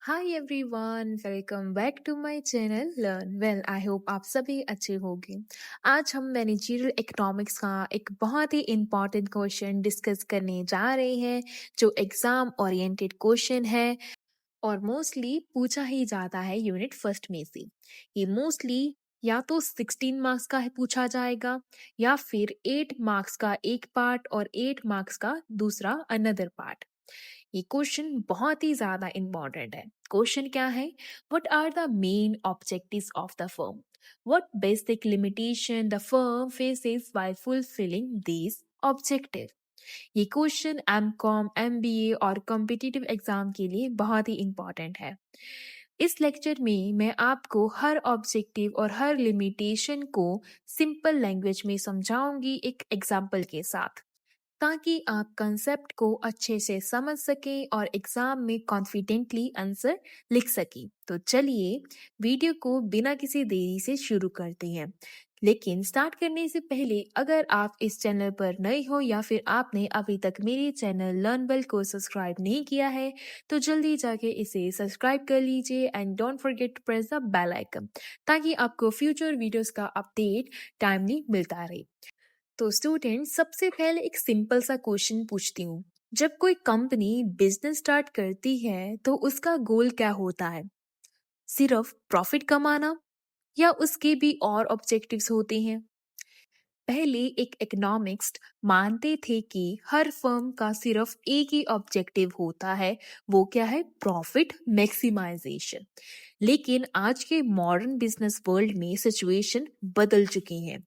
Hi everyone, welcome back to my channel learn well. I hope आप सभी अच्छे होंगे। आज हम मैनेजरियल इकोनॉमिक्स का एक बहुत ही इम्पॉर्टेंट क्वेश्चन डिस्कस करने जा रहे हैं, जो एग्जाम ओरिएंटेड क्वेश्चन है और मोस्टली पूछा ही जाता है यूनिट फर्स्ट में से। ये मोस्टली या तो 16 मार्क्स का है पूछा जाएगा, या फिर 8 मार्क्स का एक पार्ट और 8 मार्क्स का दूसरा अनदर पार्ट। ये क्वेश्चन बहुत ही ज्यादा इंपॉर्टेंट है। क्वेश्चन क्या है? What are the main objectives of the firm? What basic limitation the firm faces while fulfilling this objective? ये क्वेश्चन एमकॉम, एमबीए और कॉम्पिटिटिव एग्जाम के लिए बहुत ही इंपॉर्टेंट है। इस लेक्चर में मैं आपको हर ऑब्जेक्टिव और हर लिमिटेशन को सिंपल लैंग्वेज में समझाऊंगी एक एग्जाम्पल के साथ, ताकि आप कंसेप्ट को अच्छे से समझ सकें और एग्जाम में कॉन्फिडेंटली आंसर लिख सकें। तो चलिए वीडियो को बिना किसी देरी से शुरू करते हैं। लेकिन स्टार्ट करने से पहले अगर आप इस चैनल पर नए हो या फिर आपने अभी तक मेरे चैनल लर्न वेल को सब्सक्राइब नहीं किया है, तो जल्दी जाके इसे सब्सक्राइब कर लीजिए and don't forget to press the bell icon, ताकि आपको फ्यूचर वीडियोस का अपडेट टाइमली मिलता रहे। तो स्टूडेंट, सबसे पहले एक सिंपल सा क्वेश्चन पूछती हूँ। जब कोई कंपनी बिजनेस स्टार्ट करती है तो उसका गोल क्या होता है? सिर्फ प्रॉफिट कमाना, या उसके भी और ऑब्जेक्टिव्स होते हैं? पहले एक इकोनॉमिक्स मानते थे कि हर फर्म का सिर्फ एक ही ऑब्जेक्टिव होता है, वो क्या है? Profit maximisation. लेकिन आज के मॉडर्न बिजनेस वर्ल्ड में सिचुएशन बदल चुकी है।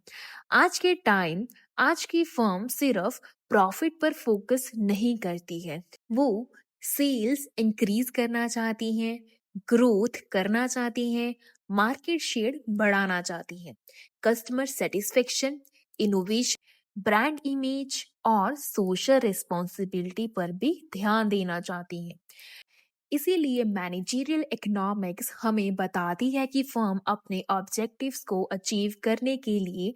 आज के टाइम आज की फर्म सिर्फ प्रॉफिट पर फोकस नहीं करती है, वो सेल्स इंक्रीज करना चाहती हैं, ग्रोथ करना चाहती हैं, मार्केट शेयर बढ़ाना चाहती हैं, customer satisfaction, innovation, brand image और सोशल रिस्पॉन्सिबिलिटी पर भी ध्यान देना चाहती हैं। इसीलिए मैनेजरियल इकोनॉमिक्स हमें बताती है कि फर्म अपने ऑब्जेक्टिव्स को अचीव करने के लिए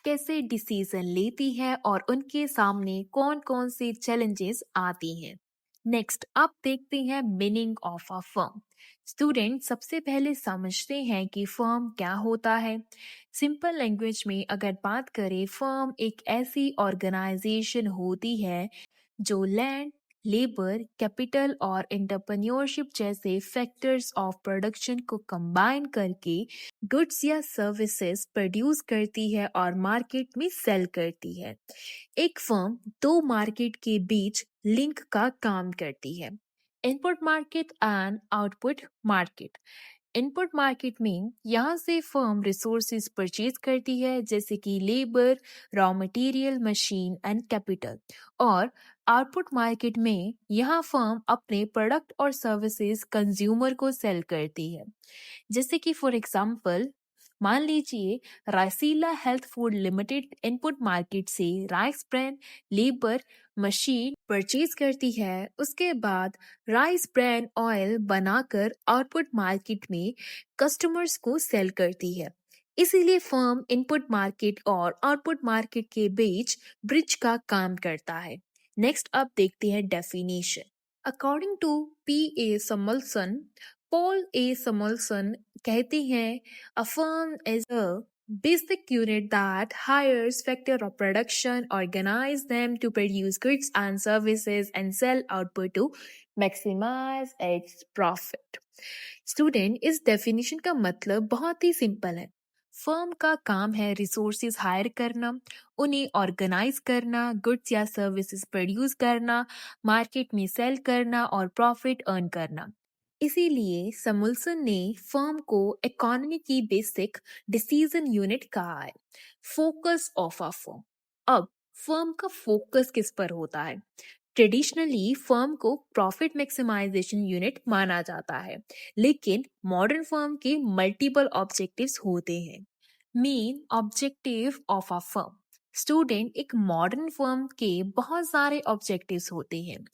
कैसे डिसीजन लेती है और उनके सामने कौन कौन से चैलेंजेस आती हैं। नेक्स्ट आप देखते हैं meaning of a firm. Student, सबसे पहले समझते हैं कि फर्म क्या होता है। सिंपल लैंग्वेज में अगर बात करें, फर्म एक ऐसी ऑर्गेनाइजेशन होती है जो लैंड, लेबर, कैपिटल और एंटरप्रेन्योरशिप जैसे फैक्टर्स ऑफ प्रोडक्शन को कंबाइन करके गुड्स या सर्विसेज प्रोड्यूस करती है और मार्केट में सेल करती है। एक फर्म दो मार्केट के बीच लिंक का काम करती है, input market and output market. Input market में यहाँ से फर्म रिसोर्सेज परचेज करती है, जैसे कि labour, raw material, machine and capital. और आउटपुट मार्केट में यहाँ फर्म अपने प्रोडक्ट और सर्विसेज कंज्यूमर को सेल करती है। जैसे कि फॉर एग्जांपल मान लीजिए Riceela health food limited input market से rice brand, labour, machine purchase करती है। उसके बाद राइस ब्रांड ऑयल बनाकर आउटपुट मार्केट में कस्टमर्स को सेल करती है। इसीलिए फर्म इनपुट मार्केट और आउटपुट मार्केट के बीच ब्रिज का काम करता है। नेक्स्ट आप देखते हैं definition. According to P A Samuelson, Paul A Samuelson कहते हैं, a firm is a basic unit that hires factor of production, organize them to produce goods and services and sell output to maximize its profit. Student, इस definition का मतलब बहुत ही simple है। Firm का काम है रिसोर्सेज हायर करना, उन्हें ऑर्गेनाइज करना, गुड्स या सर्विसेज प्रोड्यूस करना, मार्केट में सेल करना और प्रॉफिट अर्न करना। इसीलिए समुल्सन ने फर्म को इकोनॉमी की बेसिक डिसीजन यूनिट कहा है। Focus of a firm. अब फर्म का फोकस किस पर होता है? ट्रेडिशनली फर्म को प्रॉफिट मैक्सिमाइजेशन यूनिट माना जाता है, लेकिन मॉडर्न फर्म के मल्टीपल ऑब्जेक्टिव्स होते हैं। Main objective of a firm. Student, एक मॉडर्न फर्म के बहुत सारे ऑब्जेक्टिव्स होते हैं,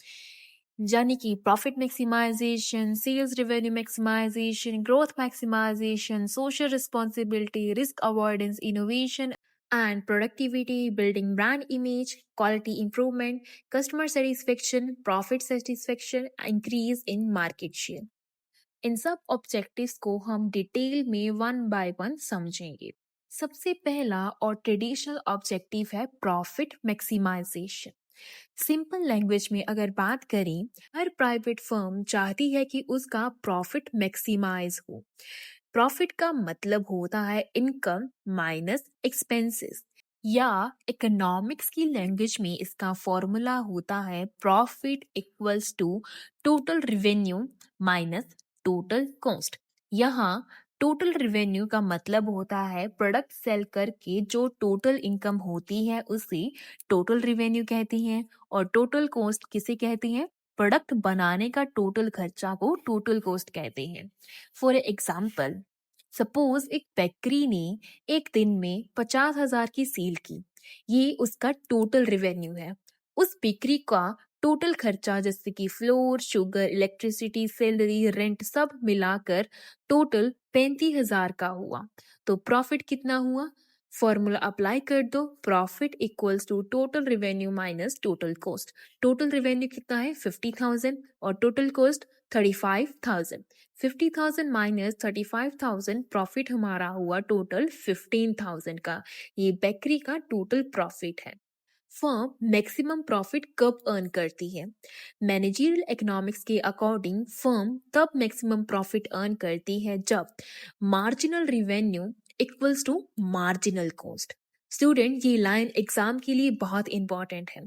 यानी कि profit maximisation, sales revenue maximisation, growth maximisation, social responsibility, risk avoidance, innovation and productivity, building brand image, quality improvement, customer satisfaction, profit satisfaction, increase in market share. इन सब objectives को हम डिटेल में वन बाय वन समझेंगे। सबसे पहला और traditional objective है profit maximisation. Simple language में अगर बात करें, हर प्राइवेट फर्म चाहती है कि उसका प्रॉफिट मैक्सिमाइज हो। प्रॉफिट का मतलब होता है इनकम माइनस एक्सपेंसेस, या इकोनॉमिक्स की लैंग्वेज में इसका फॉर्मूला होता है profit equals to total revenue minus total cost. यहाँ टोटल रेवेन्यू का मतलब होता है प्रोडक्ट सेल करके जो टोटल इनकम होती है उसे टोटल रेवेन्यू कहती हैं, और टोटल कॉस्ट किसे कहती हैं? प्रोडक्ट बनाने का टोटल खर्चा को टोटल कॉस्ट कहते हैं। फॉर एग्जाम्पल, सपोज एक बेकरी ने एक दिन में 50,000 की सेल की, ये उसका टोटल रेवेन्यू है। उस बेकरी का टोटल खर्चा जैसे कि floor, sugar, electricity, salary, rent सब मिलाकर टोटल 35,000 का हुआ। तो प्रॉफिट कितना हुआ? फॉर्मूला अप्लाई कर दो, profit equals to total revenue minus total cost. Total revenue कितना है? 50,000 और टोटल कॉस्ट 35,000। 50,000 माइनस 35,000, प्रॉफिट हमारा हुआ टोटल 15,000 का। ये बेकरी का टोटल प्रॉफिट है। फर्म मैक्सिमम प्रॉफिट कब अर्न करती है? मैनेजरियल इकोनॉमिक्स के अकॉर्डिंग फर्म तब मैक्सिमम प्रॉफिट अर्न करती है जब marginal revenue equals to marginal cost. Student, ये लाइन एग्जाम के लिए बहुत इंपॉर्टेंट है।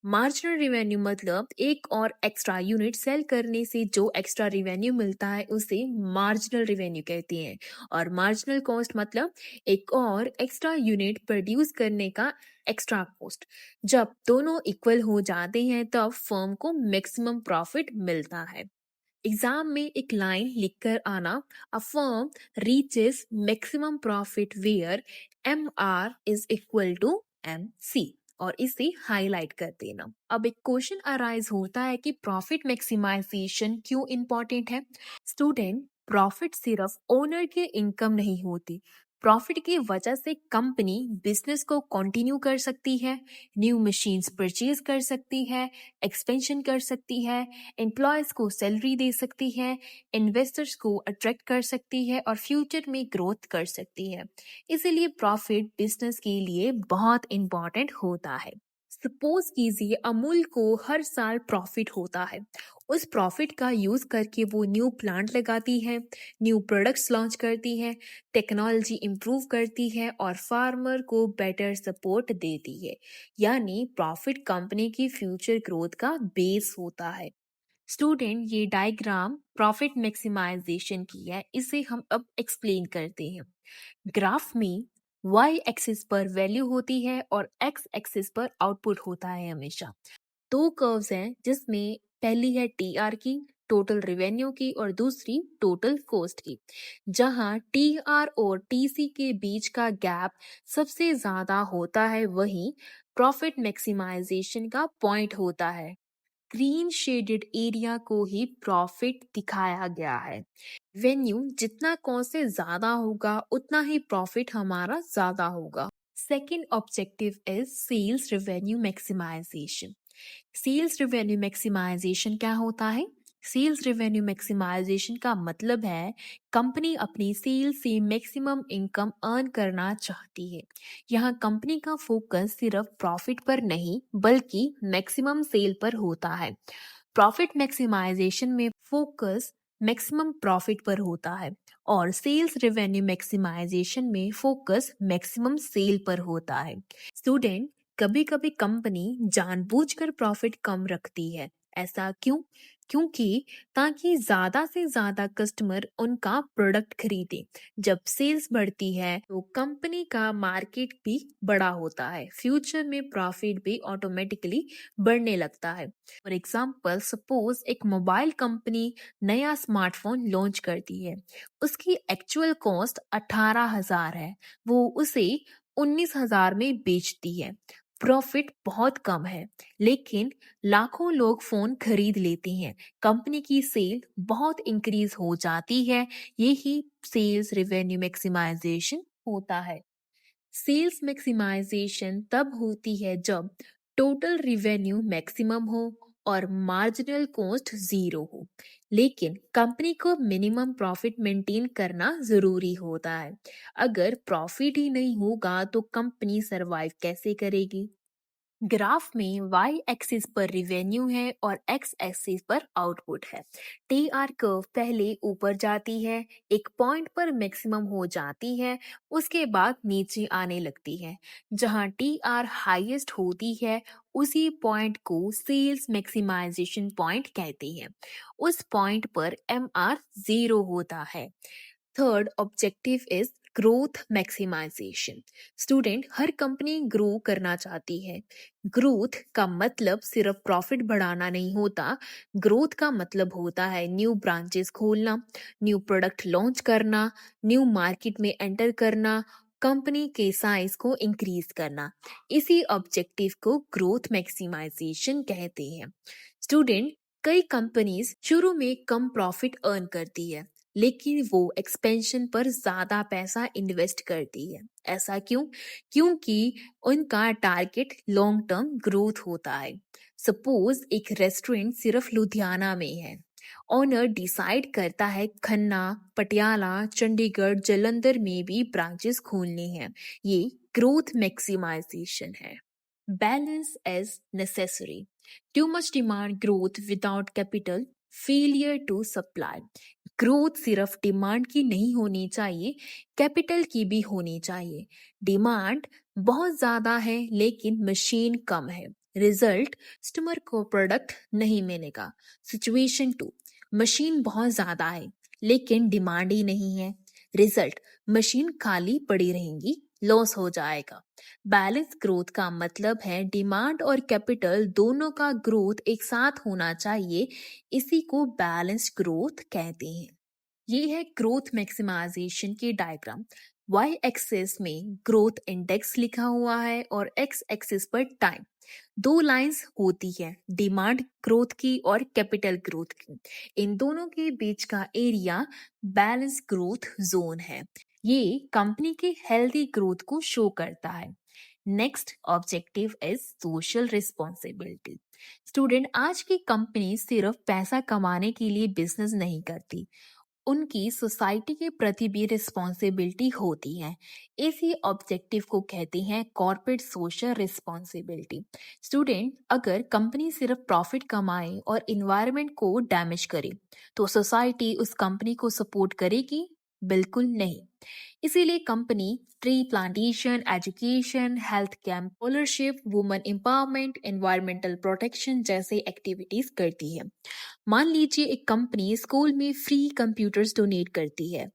मार्जिनल रेवेन्यू मतलब एक और एक्स्ट्रा यूनिट सेल करने से जो एक्स्ट्रा रेवेन्यू मिलता है उसे मार्जिनल रेवेन्यू कहते हैं, और मार्जिनल कॉस्ट मतलब एक और एक्स्ट्रा यूनिट प्रोड्यूस करने का एक्स्ट्रा कॉस्ट। जब दोनों इक्वल हो जाते हैं तब फर्म को मैक्सिमम प्रॉफिट मिलता है। एग्जाम में एक लाइन लिखकर आना, a firm reaches maximum profit where MR is equal to MC, और इसे हाईलाइट कर देना। अब एक क्वेश्चन अराइज होता है कि प्रॉफिट मैक्सिमाइजेशन क्यों इंपॉर्टेंट है? स्टूडेंट, प्रॉफिट सिर्फ ओनर के इनकम नहीं होती। प्रॉफिट की वजह से कंपनी बिजनेस को कंटिन्यू कर सकती है, न्यू मशीन्स परचेज कर सकती है, एक्सपेंशन कर सकती है, एम्प्लॉयज को सैलरी दे सकती है, इन्वेस्टर्स को अट्रैक्ट कर सकती है और फ्यूचर में ग्रोथ कर सकती है। इसीलिए प्रॉफिट बिजनेस के लिए बहुत इंपॉर्टेंट होता है। सपोज कीजिए अमूल को हर साल प्रॉफिट होता है। उस प्रॉफिट का यूज करके वो न्यू प्लांट लगाती है, न्यू प्रोडक्ट्स लॉन्च करती है, टेक्नोलॉजी इंप्रूव करती है और फार्मर को बेटर सपोर्ट देती है। यानी प्रॉफिट कंपनी की फ्यूचर ग्रोथ का बेस होता है। स्टूडेंट, ये डायग्राम प्रॉफिट मैक्सिमाइजेशन की है, इसे हम अब एक्सप्लेन करते हैं। ग्राफ में y एक्सिस पर वैल्यू होती है और x एक्सिस पर आउटपुट होता है हमेशा। दो कर्व्स हैं जिसमें पहली है TR की, टोटल रेवेन्यू की, और दूसरी टोटल कॉस्ट की। जहां TR और TC के बीच का गैप सबसे ज्यादा होता है वहीं प्रॉफिट मैक्सिमाइजेशन का पॉइंट होता है। ग्रीन शेडेड एरिया को ही प्रॉफिट दिखाया गया है। वेन्यू जितना कॉस्ट से ज्यादा होगा उतना ही प्रॉफिट हमारा ज्यादा होगा। Second objective is sales revenue maximization. Sales revenue maximization क्या होता है? सेल्स रेवेन्यू मैक्सिमाइजेशन का मतलब है कंपनी अपनी सेल से मैक्सिमम इनकम अर्न करना चाहती है। यहाँ कंपनी का फोकस सिर्फ प्रॉफिट पर नहीं बल्कि मैक्सिमम सेल पर होता है। प्रॉफिट मैक्सिमाइजेशन में फोकस मैक्सिमम प्रॉफिट पर होता है और सेल्स रेवेन्यू मैक्सिमाइजेशन में फोकस मैक्सिमम सेल पर होता है। स्टूडेंट, कभी कभी कंपनी जानबूझकर प्रॉफिट कम रखती है। ऐसा क्यों? क्योंकि ताकि ज्यादा से ज्यादा कस्टमर उनका प्रोडक्ट खरीदे। जब सेल्स बढ़ती है तो कंपनी का मार्केट भी बड़ा होता है, फ्यूचर में प्रॉफिट भी ऑटोमेटिकली बढ़ने लगता है। फॉर एग्जाम्पल, सपोज एक मोबाइल कंपनी नया स्मार्टफोन लॉन्च करती है। उसकी एक्चुअल कॉस्ट 18,000 है, वो उसे 19,000 में बेचती है। प्रॉफिट बहुत कम है, लेकिन लाखों लोग फोन खरीद लेते हैं। कंपनी की सेल बहुत इंक्रीज हो जाती है। यही सेल्स रेवेन्यू मैक्सिमाइजेशन होता है। सेल्स मैक्सिमाइजेशन तब होती है जब टोटल रेवेन्यू मैक्सिमम हो और मार्जिनल कॉस्ट जीरो हो। लेकिन कंपनी को मिनिमम प्रॉफिट मेंटेन करना जरूरी होता है। अगर प्रॉफिट ही नहीं होगा तो कंपनी सरवाइव कैसे करेगी? ग्राफ में y एक्सिस पर रिवेन्यू है और x एक्सिस पर आउटपुट है। टी आर कर्व पहले ऊपर जाती है, एक पॉइंट पर मैक्सिमम हो जाती है, उसके बाद नीचे आने लगती है। जहां टी आर हाईएस्ट होती है उसी पॉइंट को सेल्स मैक्सिमाइजेशन पॉइंट कहते हैं। उस पॉइंट पर एम आर जीरो होता है। Third objective is growth maximization. Student, हर कंपनी ग्रो करना चाहती है। ग्रोथ का मतलब सिर्फ प्रॉफिट बढ़ाना नहीं होता। ग्रोथ का मतलब होता है न्यू ब्रांचेस खोलना, न्यू प्रोडक्ट लॉन्च करना, न्यू मार्केट में एंटर करना, कंपनी के साइज को इंक्रीज करना। इसी ऑब्जेक्टिव को ग्रोथ मैक्सिमाइजेशन कहते हैं। स्टूडेंट, कई कंपनीज शुरू में कम प्रॉफिट अर्न करती है, लेकिन वो एक्सपेंशन पर ज्यादा पैसा इन्वेस्ट करती है। ऐसा क्यों? क्योंकि उनका टारगेट लॉन्ग टर्म ग्रोथ होता है। सपोज एक रेस्टोरेंट सिर्फ लुधियाना में है। ओनर डिसाइड करता है खन्ना, पटियाला, चंडीगढ़, जालंधर में भी ब्रांचेस खोलने हैं। ये ग्रोथ मैक्सिमाइजेशन है। Balance as necessary. Too much demand growth without capital, failure to supply. Growth सिर्फ डिमांड की नहीं होनी चाहिए, कैपिटल की भी होनी चाहिए। डिमांड बहुत ज्यादा है लेकिन मशीन कम है। रिजल्ट, कस्टमर को प्रोडक्ट नहीं मिलेगा। सिचुएशन टू, मशीन बहुत ज्यादा है लेकिन डिमांड ही नहीं है। रिजल्ट, मशीन खाली पड़ी रहेंगी, लॉस हो जाएगा। बैलेंस ग्रोथ का मतलब है डिमांड और कैपिटल दोनों का ग्रोथ एक साथ होना चाहिए। इसी को बैलेंस्ड ग्रोथ कहते हैं। ये है ग्रोथ मैक्सिमाइजेशन की डायग्राम। वाई एक्सिस में ग्रोथ इंडेक्स लिखा हुआ है और एक्स एक्सिस पर टाइम। दो लाइंस होती है, डिमांड ग्रोथ की और कैपिटल ग्रोथ की। इन दोनों के बीच का एरिया बैलेंस ग्रोथ जोन है। ये कंपनी की हेल्दी ग्रोथ को शो करता है। Next objective is social responsibility. Student, आज की कंपनी सिर्फ पैसा कमाने के लिए बिजनेस नहीं करती, उनकी सोसाइटी के प्रति भी रिस्पॉन्सिबिलिटी होती है। इसी ऑब्जेक्टिव को कहते हैं कॉर्पोरेट सोशल रिस्पॉन्सिबिलिटी। स्टूडेंट, अगर कंपनी सिर्फ प्रॉफिट कमाए और इन्वायरमेंट को डैमेज करे तो सोसाइटी उस कंपनी को सपोर्ट करेगी? बिल्कुल नहीं। इसीलिए company tree plantation, education, health camp, scholarship, women empowerment, environmental protection जैसे एक्टिविटीज करती है। मान लीजिए एक कंपनी स्कूल में फ्री कंप्यूटर्स डोनेट करती है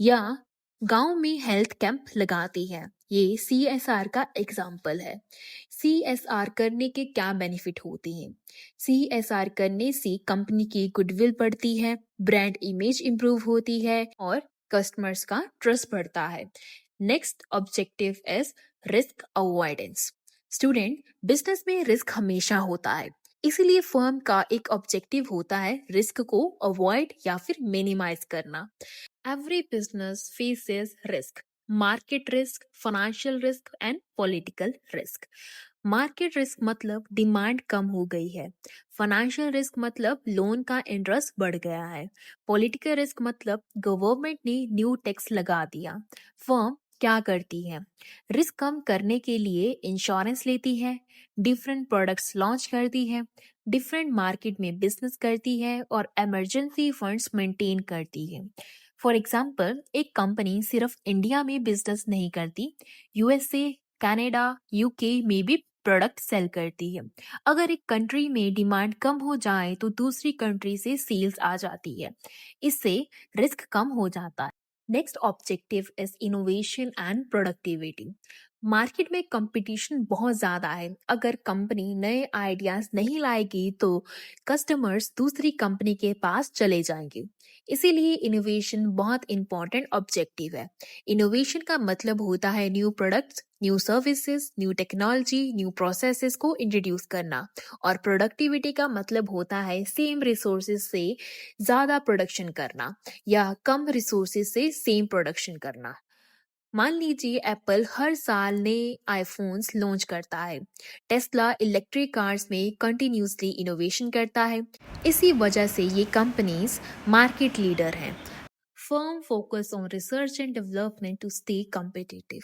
या गांव में हेल्थ कैंप लगाती है। ये CSR का एग्जाम्पल है। CSR करने के क्या बेनिफिट होते हैं? CSR करने से कंपनी की गुडविल बढ़ती है, ब्रांड इमेज इंप्रूव होती है और कस्टमर्स का ट्रस्ट बढ़ता है। Next objective is risk avoidance. Student, business में रिस्क हमेशा होता है, इसीलिए फर्म का एक ऑब्जेक्टिव होता है रिस्क को अवॉइड या फिर मिनिमाइज करना। Every business faces risk, market risk, financial risk and political risk. Market risk मतलब डिमांड कम हो गई है। फाइनेंशियल रिस्क मतलब लोन का इंटरेस्ट बढ़ गया है। पॉलिटिकल रिस्क मतलब गवर्नमेंट ने न्यू टैक्स लगा दिया। फर्म क्या करती है? रिस्क कम करने के लिए इंश्योरेंस लेती है, डिफरेंट प्रोडक्ट्स लॉन्च करती है, डिफरेंट मार्केट में बिजनेस करती है और इमरजेंसी फंड्स मेंटेन करती है। फॉर एग्जाम्पल, एक कंपनी सिर्फ इंडिया में बिजनेस नहीं करती, USA, कनाडा, UK में भी प्रोडक्ट सेल करती है। अगर एक कंट्री में डिमांड कम हो जाए तो दूसरी कंट्री से सेल्स आ जाती है। इससे रिस्क कम हो जाता है। Next objective is innovation and productivity. Market में कंपटीशन बहुत ज्यादा है। अगर कंपनी नए आइडियाज नहीं लाएगी तो कस्टमर्स दूसरी कंपनी के पास चले जाएंगे। इसीलिए इनोवेशन बहुत इंपॉर्टेंट ऑब्जेक्टिव है। इनोवेशन का मतलब होता है new products, new services, new technology, new processes को इंट्रोड्यूस करना। और प्रोडक्टिविटी का मतलब होता है सेम रिसोर्सेज से ज्यादा प्रोडक्शन करना या कम रिसोर्सेज से सेम प्रोडक्शन करना। मान लीजिए एप्पल हर साल नए आईफोन्स लॉन्च करता है। टेस्ला इलेक्ट्रिक कार्स में कंटिन्यूसली इनोवेशन करता है। इसी वजह से ये कंपनीज मार्केट लीडर हैं। Firm focus on research and development to stay competitive.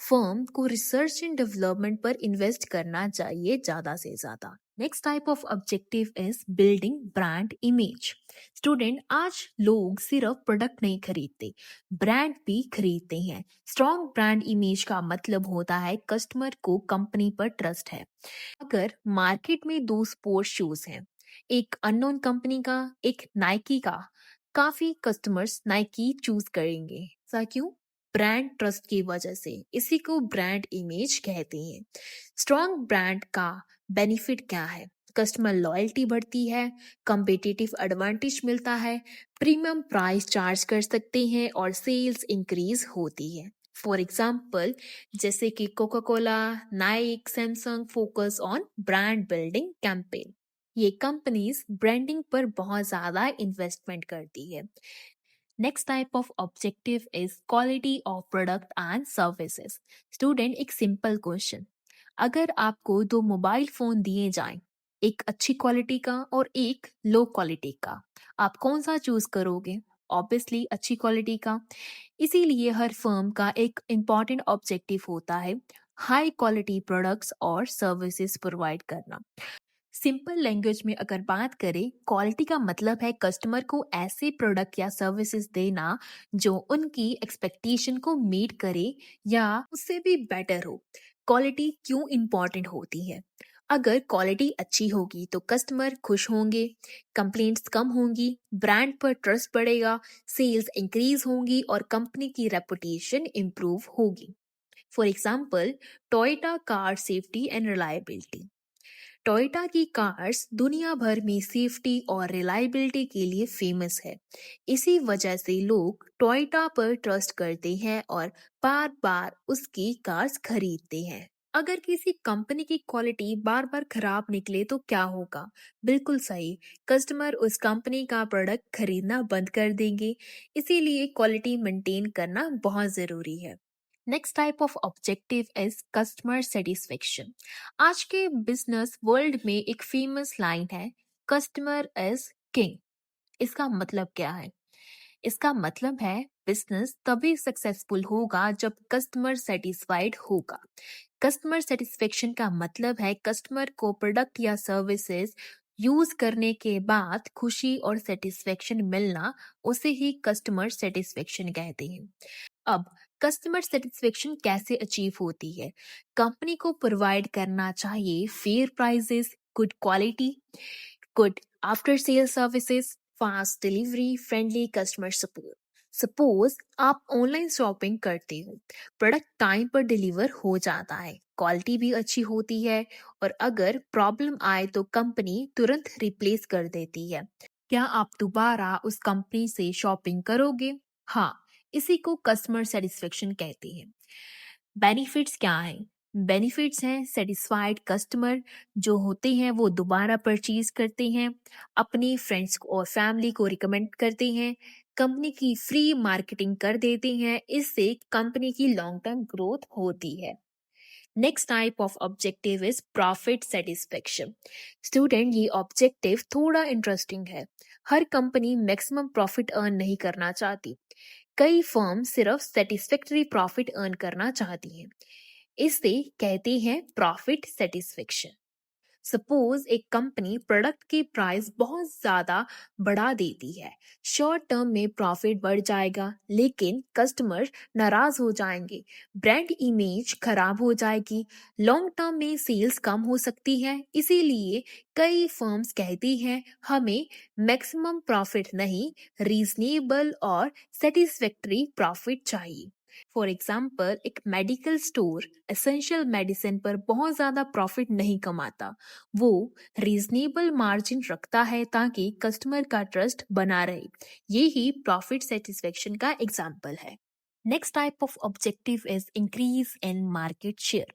Firm को रिसर्च एंड डेवलपमेंट पर इन्वेस्ट करना चाहिए ज़्यादा से ज़्यादा। Next type of objective is building brand image. Student, आज लोग सिर्फ प्रोडक्ट नहीं खरीदते, ब्रांड भी खरीदते हैं। स्ट्रॉन्ग ब्रांड इमेज का मतलब होता है कस्टमर को कंपनी पर ट्रस्ट है। अगर मार्केट में दो स्पोर्ट्स शूज हैं, एक अननोन कंपनी का, एक नाइकी का, काफी कस्टमर्स नाइकी चूज करेंगे। ऐसा क्यों? ब्रांड ट्रस्ट की वजह से। इसी को ब्रांड इमेज कहते हैं। स्ट्रॉन्ग ब्रांड का बेनिफिट क्या है? कस्टमर लॉयल्टी बढ़ती है, कंपेटिटिव एडवांटेज मिलता है, प्रीमियम प्राइस चार्ज कर सकते हैं और सेल्स इंक्रीज होती है। फॉर एग्जाम्पल, जैसे कि Coca Cola, Naik, Samsung focus on brand building campaign. ये कंपनीज ब्रांडिंग पर बहुत ज्यादा इन्वेस्टमेंट करती है। Next type of objective is quality of product and services. Student, एक सिंपल क्वेश्चन, अगर आपको दो मोबाइल फोन दिए जाएं, एक अच्छी क्वालिटी का और एक लो क्वालिटी का, आप कौन सा चूज करोगे? ऑब्वियसली अच्छी क्वालिटी का। इसीलिए हर फर्म का एक इम्पॉर्टेंट ऑब्जेक्टिव होता है हाई क्वालिटी प्रोडक्ट्स और सर्विसेज प्रोवाइड करना। सिंपल लैंग्वेज में अगर बात करें, क्वालिटी का मतलब है कस्टमर को ऐसे प्रोडक्ट या सर्विसेज देना जो उनकी एक्सपेक्टेशन को मीट करे या उससे भी बेटर हो। क्वालिटी क्यों इम्पोर्टेंट होती है? अगर क्वालिटी अच्छी होगी तो कस्टमर खुश होंगे, कंप्लेंट्स कम होंगी, ब्रांड पर ट्रस्ट बढ़ेगा, सेल्स इंक्रीज होंगी और कंपनी की रेपुटेशन इंप्रूव होगी। For example, Toyota car safety and reliability. Toyota की कार्स दुनिया भर में सेफ्टी और रिलायबिलिटी के लिए फेमस है। इसी वजह से लोग टोयोटा पर ट्रस्ट करते हैं और बार बार उसकी कार्स खरीदते हैं। अगर किसी कंपनी की क्वालिटी बार बार खराब निकले तो क्या होगा? बिल्कुल सही, कस्टमर उस कंपनी का प्रोडक्ट खरीदना बंद कर देंगे। इसीलिए क्वालिटी मेंटेन करना बहुत जरूरी है। Next type of objective is customer satisfaction. आज के बिजनेस वर्ल्ड में एक फेमस लाइन है, कस्टमर इज किंग। इसका मतलब क्या है? इसका मतलब है बिजनेस तभी सक्सेसफुल होगा जब कस्टमर सेटिस्फाइड होगा। कस्टमर सेटिस्फेक्शन का मतलब है कस्टमर को प्रोडक्ट या सर्विसेज यूज करने के बाद खुशी और सेटिस्फेक्शन मिलना, उसे ही कस्टमर सेटिस्फेक्शन कहते हैं। अब कस्टमर सेटिस्फेक्शन कैसे अचीव होती है? कंपनी को प्रोवाइड करना चाहिए fair prices, good quality, good after sale services, fast delivery, friendly customer support. Suppose आप ऑनलाइन शॉपिंग करते हो, प्रोडक्ट टाइम पर डिलीवर हो जाता है, क्वालिटी भी अच्छी होती है और अगर प्रॉब्लम आए तो कंपनी तुरंत रिप्लेस कर देती है। क्या आप दोबारा उस कंपनी से शॉपिंग करोगे? हाँ, इसी को कस्टमर सेटिस्फेक्शन कहते हैं। बेनिफिट्स क्या हैं? बेनिफिट्स हैं सेटिस्फाइड कस्टमर जो होते हैं वो दोबारा परचेज करते हैं, अपने फ्रेंड्स को और फैमिली को रिकमेंड करते हैं, कंपनी की फ्री मार्केटिंग कर देते हैं। इससे कंपनी की लॉन्ग टर्म ग्रोथ होती है। Next type of objective is profit satisfaction. Student, ये ऑब्जेक्टिव थोड़ा इंटरेस्टिंग है। हर कंपनी मैक्सिमम प्रॉफिट अर्न नहीं करना चाहती। कई फर्म सिर्फ सेटिस्फैक्टरी प्रॉफिट अर्न करना चाहती हैं। इसे कहते हैं प्रॉफिट सेटिस्फेक्शन। सपोज एक कंपनी प्रोडक्ट की प्राइस बहुत ज्यादा बढ़ा देती है, शॉर्ट टर्म में प्रॉफिट बढ़ जाएगा लेकिन कस्टमर नाराज हो जाएंगे, ब्रांड इमेज खराब हो जाएगी, लॉन्ग टर्म में सेल्स कम हो सकती है। इसीलिए कई फर्म्स कहती हैं हमें मैक्सिमम प्रॉफिट नहीं, रीजनेबल और सेटिस्फैक्टरी प्रॉफिट चाहिए। फॉर एग्जाम्पल, एक मेडिकल स्टोर एसेंशियल मेडिसिन पर बहुत ज्यादा प्रॉफिट नहीं कमाता, वो रीजनेबल मार्जिन रखता है ताकि कस्टमर का ट्रस्ट बना रहे। ये ही प्रॉफिट सेटिस्फेक्शन का एग्जाम्पल है। Next type of objective is increase in market share.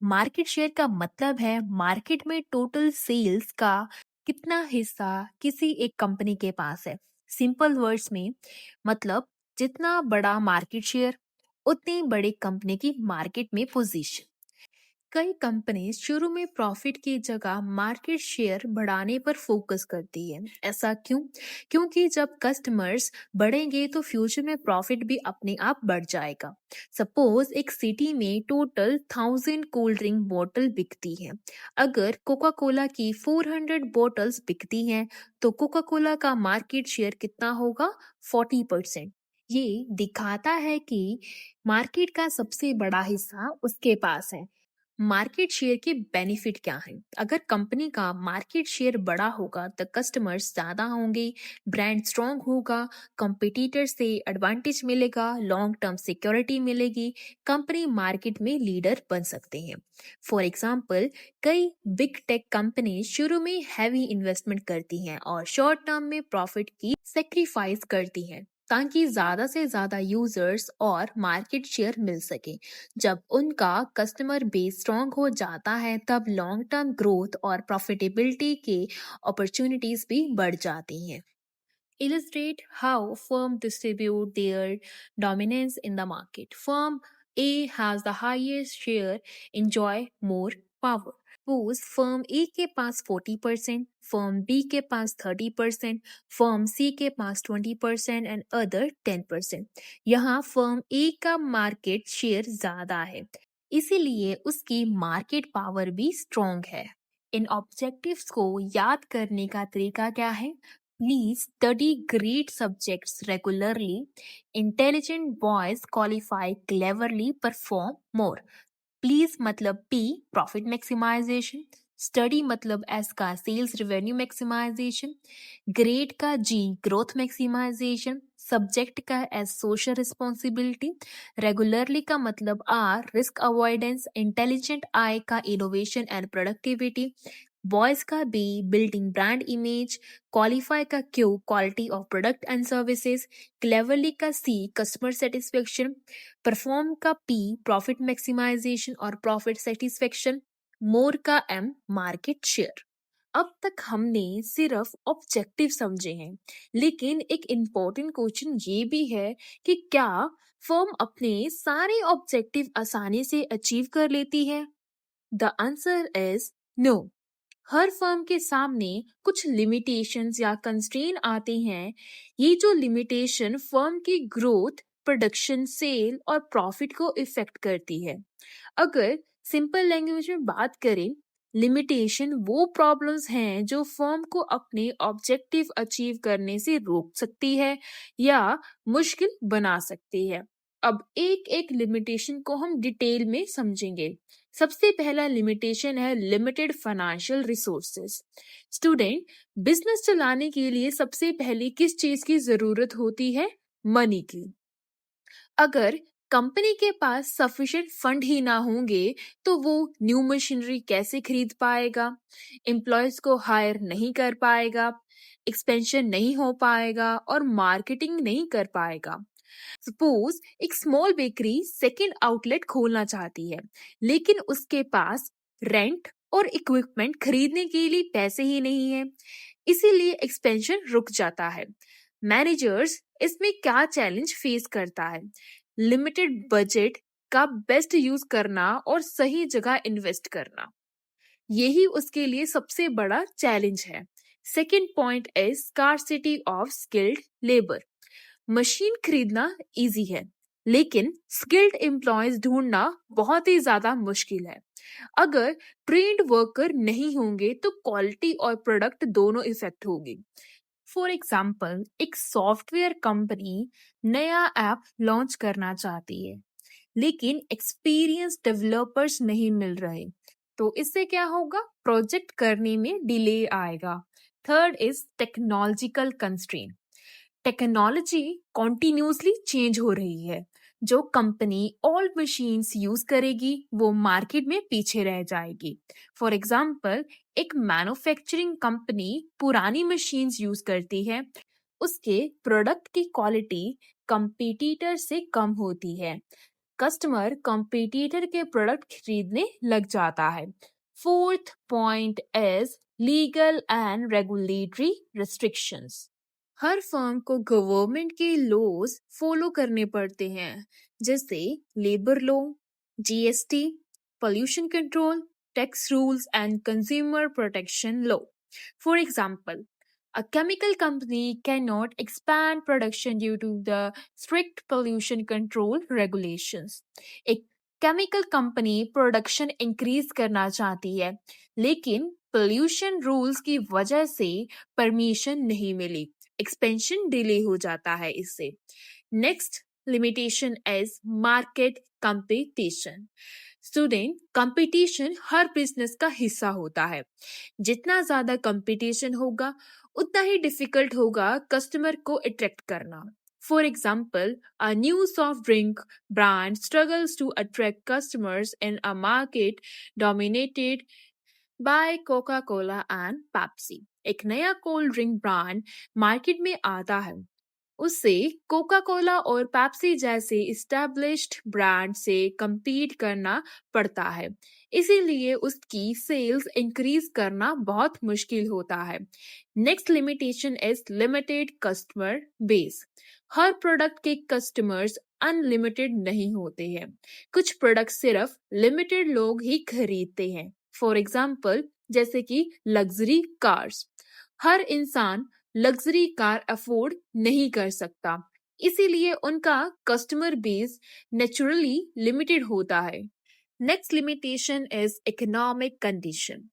Market share का मतलब है मार्केट में टोटल सेल्स का कितना हिस्सा किसी एक कंपनी के पास है। सिंपल वर्ड्स में मतलब जितना बड़ा मार्केट शेयर, उतनी बड़ी कंपनी की मार्केट में पोजीशन। कई कंपनीज शुरू में प्रॉफिट की जगह मार्केट शेयर बढ़ाने पर फोकस करती है। ऐसा क्यों? क्योंकि जब कस्टमर्स बढ़ेंगे तो फ्यूचर में प्रॉफिट भी अपने आप बढ़ जाएगा। सपोज एक सिटी में टोटल 1000 कोल्ड ड्रिंक बोतल बिकती है। अगर कोका कोला की 400 बोतल्स बिकती हैं तो कोका कोला का मार्केट शेयर कितना होगा? 40%। ये दिखाता है कि मार्केट का सबसे बड़ा हिस्सा उसके पास है। मार्केट शेयर के बेनिफिट क्या हैं? अगर कंपनी का मार्केट शेयर बड़ा होगा तो कस्टमर्स ज्यादा होंगे, ब्रांड स्ट्रांग होगा, कंपटीटर से एडवांटेज मिलेगा, लॉन्ग टर्म सिक्योरिटी मिलेगी, कंपनी मार्केट में लीडर बन सकते हैं। फॉर एग्जांपल, कई बिग टेक कंपनी शुरू में हैवी इन्वेस्टमेंट करती हैं और शॉर्ट टर्म में प्रॉफिट की सेक्रीफाइस करती हैं ताकि ज्यादा से ज्यादा यूजर्स और मार्केट शेयर मिल सके। जब उनका कस्टमर बेस स्ट्रांग हो जाता है तब लॉन्ग टर्म ग्रोथ और प्रॉफिटेबिलिटी के अपॉर्चुनिटीज भी बढ़ जाती हैं। Illustrate how firm distribute their dominance in the market. Firm A has the highest share, enjoy more power. Suppose firm A के पास 40%, फर्म बी के पास 30%, फर्म सी के पास 20% एंड अदर 10%। यहाँ फर्म ए का मार्केट शेयर ज्यादा है, इसीलिए उसकी मार्केट पावर भी स्ट्रॉन्ग है। इन ऑब्जेक्टिव्स को याद करने का तरीका क्या है? Please study great subjects regularly. Intelligent boys qualify cleverly, perform more. Please मतलब P प्रॉफिट मैक्सिमाइजेशन, स्टडी मतलब S का सेल्स रेवेन्यू मैक्सिमाइजेशन, ग्रेड का G ग्रोथ मैक्सिमाइजेशन, सब्जेक्ट का S सोशल रिस्पॉन्सिबिलिटी, रेगुलरली का मतलब R risk avoidance, intelligent I का innovation and productivity, boys का B building brand image, qualify का Q quality of product and services, cleverly का C customer satisfaction, perform का P profit maximisation और profit satisfaction, मोर का M market share. अब तक हमने सिर्फ ऑब्जेक्टिव समझे हैं, लेकिन एक इम्पोर्टेंट क्वेश्चन ये भी है कि क्या फर्म अपने सारे ऑब्जेक्टिव आसानी से अचीव कर लेती है? The answer is no. हर फर्म के सामने कुछ लिमिटेशंस या कंस्ट्रेन आते हैं। ये जो लिमिटेशन फर्म की ग्रोथ, प्रोडक्शन, सेल और प्रॉफिट को इफेक्ट करती है। अगर सिंपल लैंग्वेज में बात करें, लिमिटेशन वो प्रॉब्लम्स हैं जो फर्म को अपने ऑब्जेक्टिव अचीव करने से रोक सकती है या मुश्किल बना सकती है। अब एक एक लिमिटेशन को हम डिटेल में समझेंगे। सबसे पहला लिमिटेशन है limited financial resources. Student, business चलाने के लिए सबसे पहले किस चीज की जरूरत होती है? मनी की। अगर कंपनी के पास सफिशिएंट फंड ही ना होंगे तो वो न्यू मशीनरी कैसे खरीद पाएगा, एम्प्लॉयज को हायर नहीं कर पाएगा, एक्सपेंशन नहीं हो पाएगा और मार्केटिंग नहीं कर पाएगा। सपोज एक स्मॉल बेकरी सेकेंड आउटलेट खोलना चाहती है, लेकिन उसके पास रेंट और इक्विपमेंट खरीदने के लिए पैसे ही नहीं है, इसीलिए एक्सपेंशन रुक जाता है। मैनेजर्स इसमें क्या चैलेंज फेस करता है? लिमिटेड बजट का बेस्ट यूज करना और सही जगह इन्वेस्ट करना, यही उसके लिए सबसे बड़ा चैलेंज है। Second point is scarcity of skilled labour. Machine खरीदना इजी है, लेकिन स्किल्ड एम्प्लॉयज ढूंढना बहुत ही ज्यादा मुश्किल है। अगर ट्रेन्ड वर्कर नहीं होंगे तो क्वालिटी और प्रोडक्ट दोनों इफेक्ट होगी। फॉर एग्जाम्पल, एक सॉफ्टवेयर कंपनी नया ऐप लॉन्च करना चाहती है, लेकिन एक्सपीरियंस डेवलपर्स नहीं मिल रहे, तो इससे क्या होगा? प्रोजेक्ट करने में डिले आएगा। Third is technological constraint. Technology continuously change हो रही है। जो कंपनी ओल्ड मशीन्स यूज करेगी वो मार्केट में पीछे रह जाएगी। फॉर एग्जाम्पल, एक मैन्युफैक्चरिंग कंपनी पुरानी मशीन्स यूज करती है, उसके प्रोडक्ट की क्वालिटी कंपटीटर से कम होती है, कस्टमर कंपटीटर के प्रोडक्ट खरीदने लग जाता है। Fourth point is legal and regulatory restrictions. Her firm को गवर्नमेंट के लॉज फॉलो करने पड़ते हैं, जैसे labour law, GST, pollution control, tax rules and consumer protection law. For example, a chemical company cannot expand production due to the strict pollution control regulations. एक chemical company production increase करना चाहती है, लेकिन pollution rules की वजह से permission नहीं मिली. Expansion delay हो जाता है इससे. Next limitation is market competition. Student, competition her business का हिस्सा होता है. जितना ज्यादा कंपटीशन होगा, उतना ही डिफिकल्ट होगा कस्टमर को अट्रैक्ट करना. For example, a new soft drink brand struggles to attract customers in a market dominated by Coca-Cola and Pepsi. एक नया कोल्ड ड्रिंक ब्रांड मार्केट में आता है, उससे कोका कोला और पेप्सी जैसे इस्टेब्लिश्ड ब्रांड से compete करना पड़ता है, इसीलिए उसकी सेल्स इंक्रीज करना बहुत मुश्किल होता है. Next limitation is limited customer base. Her product के कस्टमर्स अनलिमिटेड नहीं होते हैं. कुछ प्रोडक्ट सिर्फ लिमिटेड लोग ही खरीदते हैं. फॉर एग्जाम्पल, जैसे कि लग्जरी कार्स. हर इंसान लग्जरी कार अफोर्ड नहीं कर सकता, इसीलिए उनका कस्टमर बेस नेचुरली लिमिटेड होता है. Next limitation is economic condition.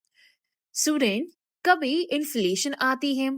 Student, कभी इन्फ्लेशन आती है,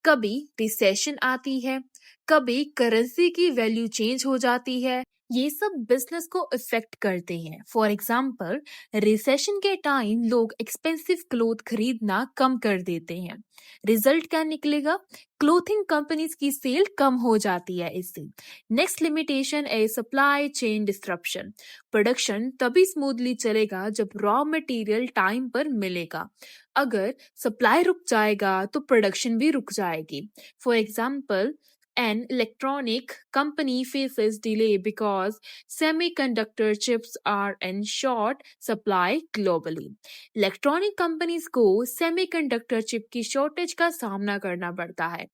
कभी रिसेशन आती है, कभी करेंसी की वैल्यू चेंज हो जाती है. ये सब बिजनेस को इफेक्ट करते हैं. फॉर एग्जाम्पल, रिसेशन के टाइम लोग एक्सपेंसिव क्लोथ खरीदना कम कर देते हैं. रिजल्ट क्या निकलेगा? क्लोथिंग कंपनीज की सेल कम हो जाती है इससे. नेक्स्ट लिमिटेशन है सप्लाई चेन डिस्ट्रप्शन. प्रोडक्शन तभी स्मूथली चलेगा जब रॉ मटेरियल टाइम पर मिलेगा. अगर सप्लाई रुक जाएगा तो प्रोडक्शन भी रुक जाएगी. For example, an electronic company faces delay because semiconductor chips are in short supply globally. Electronic companies को सेमीकंडक्टर चिप की शॉर्टेज का सामना करना पड़ता है,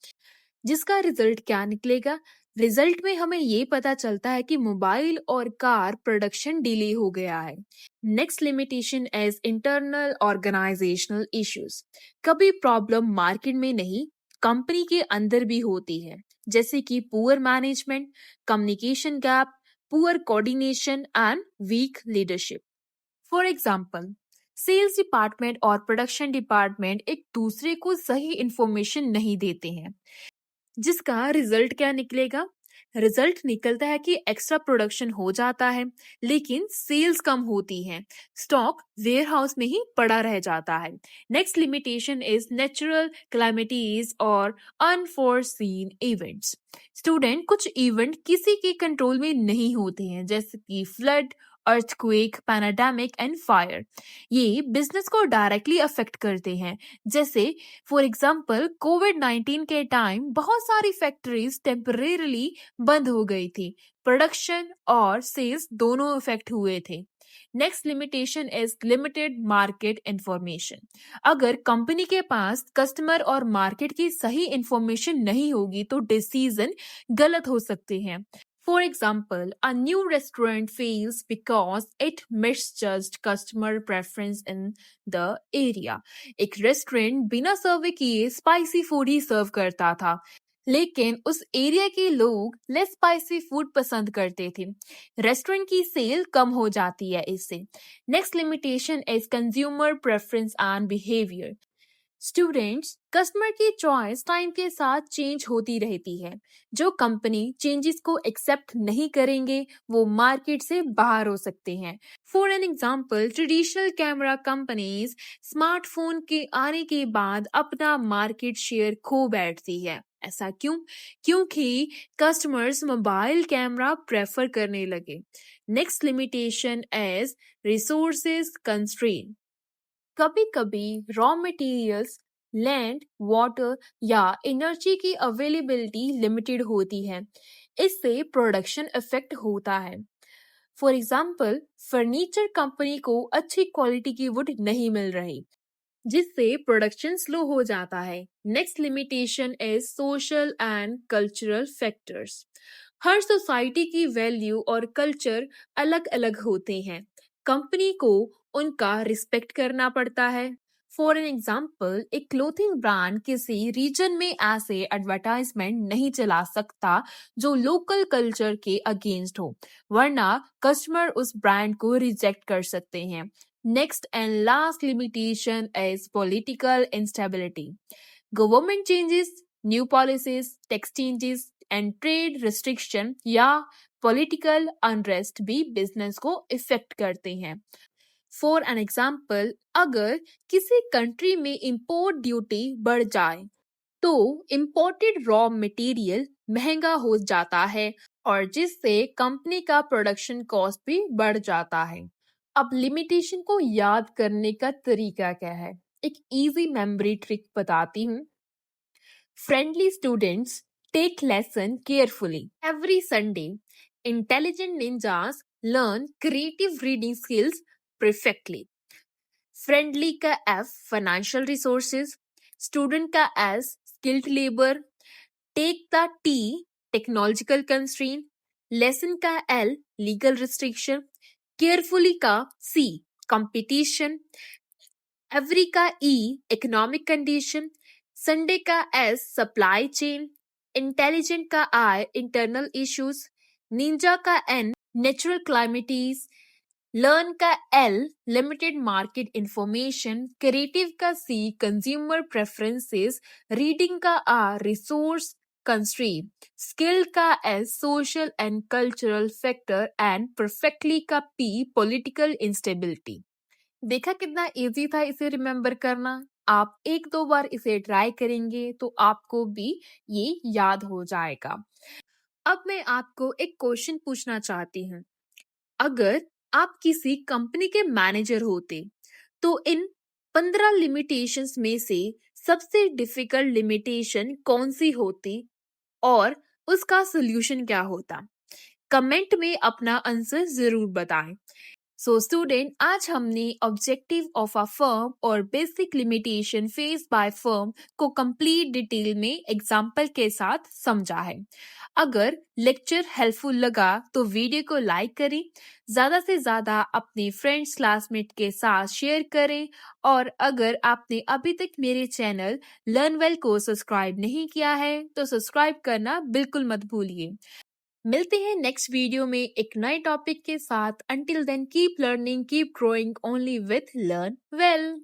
जिसका रिजल्ट क्या निकलेगा? रिजल्ट में हमें ये पता चलता है कि मोबाइल और कार प्रोडक्शन डिले हो गया है. Next limitation is internal organizational issues. कभी प्रॉब्लम मार्केट में नहीं, कंपनी के अंदर भी होती है, जैसे कि poor management, communication gap, poor coordination and weak leadership. For example, sales department और प्रोडक्शन डिपार्टमेंट एक दूसरे को सही इंफॉर्मेशन नहीं देते हैं, जिसका रिजल्ट क्या निकलेगा? रिजल्ट निकलता है कि एक्स्ट्रा प्रोडक्शन हो जाता है, लेकिन सेल्स कम होती है, स्टॉक वेयर हाउस में ही पड़ा रह जाता है. नेक्स्ट लिमिटेशन इज नेचुरल क्लाइमेटीज और अनफोरसीन इवेंट्स. स्टूडेंट, कुछ इवेंट किसी के कंट्रोल में नहीं होते हैं, जैसे कि flood, earthquake, pandemic and fire. ये बिजनेस को डायरेक्टली अफेक्ट करते हैं. जैसे फॉर एग्जाम्पल, कोविड-19 के टाइम बहुत सारी फैक्ट्रीज टेम्परेरीली बंद हो गई थी. प्रोडक्शन और सेल्स दोनों इफेक्ट हुए थे. Next limitation is limited market information. अगर कंपनी के पास कस्टमर और मार्केट की सही इंफॉर्मेशन नहीं होगी तो डिसीजन गलत हो सकते हैं. For example, a new restaurant fails because it misjudged customer preference in the area. एक रेस्टोरेंट बिना सर्वे किए स्पाइसी फूड ही सर्व करता था, लेकिन उस एरिया के लोग लेस स्पाइसी फूड पसंद करते थे. रेस्टोरेंट की सेल कम हो जाती है इससे. Next limitation is consumer preference and behaviour. Students, customer की चॉइस टाइम के साथ चेंज होती रहती है. जो कंपनी चेंजेस को एक्सेप्ट नहीं करेंगे, वो मार्केट से बाहर हो सकते हैं. For an example, traditional camera companies smartphone के आने के बाद अपना मार्केट शेयर खो बैठती है. ऐसा क्यों? क्योंकि कस्टमर्स मोबाइल कैमरा प्रेफर करने लगे. Next limitation is resources constraint. कभी कभी रॉ मटेरियल्स, लैंड, वाटर या एनर्जी की अवेलेबिलिटी लिमिटेड होती है, इससे प्रोडक्शन इफेक्ट होता है. फॉर एग्जाम्पल, फर्नीचर कंपनी को अच्छी क्वालिटी की वुड नहीं मिल रही, जिससे प्रोडक्शन स्लो हो जाता है। Next limitation is social and cultural factors. Her society की वैल्यू और कल्चर अलग अलग होते हैं। कंपनी को उनका रिस्पेक्ट करना पड़ता है। फॉर एन एग्जाम्पल, एक क्लोथिंग ब्रांड किसी रीजन में ऐसे एडवर्टाइजमेंट नहीं चला सकता जो लोकल कल्चर के अगेंस्ट हो, वरना कस्टमर उस ब्रांड को रिजेक्ट कर सकते हैं। Next and last limitation is political instability. Government changes, new policies, tax changes, and trade restriction या political unrest भी business को affect करते हैं। For an example, अगर किसी कंट्री में import duty बढ़ जाए तो imported raw material महंगा हो जाता है और जिससे कंपनी का प्रोडक्शन कॉस्ट भी बढ़ जाता है। अब लिमिटेशन को याद करने का तरीका क्या है? एक इजी मेमोरी ट्रिक बताती हूँ। Friendly students take lesson carefully every Sunday. Intelligent ninjas learn creative reading skills perfectly. Friendly का एफ फाइनेंशियल रिसोर्सेज, स्टूडेंट का S skilled labour, take the T technological constraint, lesson का L legal restriction, carefully का C competition, every का E economic condition, Sunday का S supply chain, intelligent का I internal issues, ninja का N natural calamities, learn का L limited market information, creative का सी consumer preferences, reading का are resource constraint, skill का S social and cultural factor and perfectly का P political instability. देखा कितना easy था इसे रिमेम्बर करना। आप एक दो बार इसे ट्राई करेंगे तो आपको भी ये याद हो जाएगा। अब मैं आपको एक क्वेश्चन पूछना चाहती हूँ। अगर आप किसी कंपनी के मैनेजर होते तो इन 15 लिमिटेशंस में से सबसे डिफिकल्ट लिमिटेशन कौन सी होती और उसका सोल्यूशन क्या होता? कमेंट में अपना आंसर जरूर बताएं। सो स्टूडेंट, आज हमने ऑब्जेक्टिव ऑफ अ फर्म और basic limitation face by firm को कंप्लीट डिटेल में एग्जाम्पल के साथ समझा है। अगर लेक्चर हेल्पफुल लगा तो वीडियो को लाइक करें, ज्यादा से ज्यादा अपने फ्रेंड्स क्लासमेट के साथ शेयर करें और अगर आपने अभी तक मेरे चैनल लर्न वेल को सब्सक्राइब नहीं किया है तो सब्सक्राइब करना बिल्कुल मत भूलिए। मिलते हैं नेक्स्ट वीडियो में एक नए टॉपिक के साथ। Until then keep learning, keep growing only with learn well.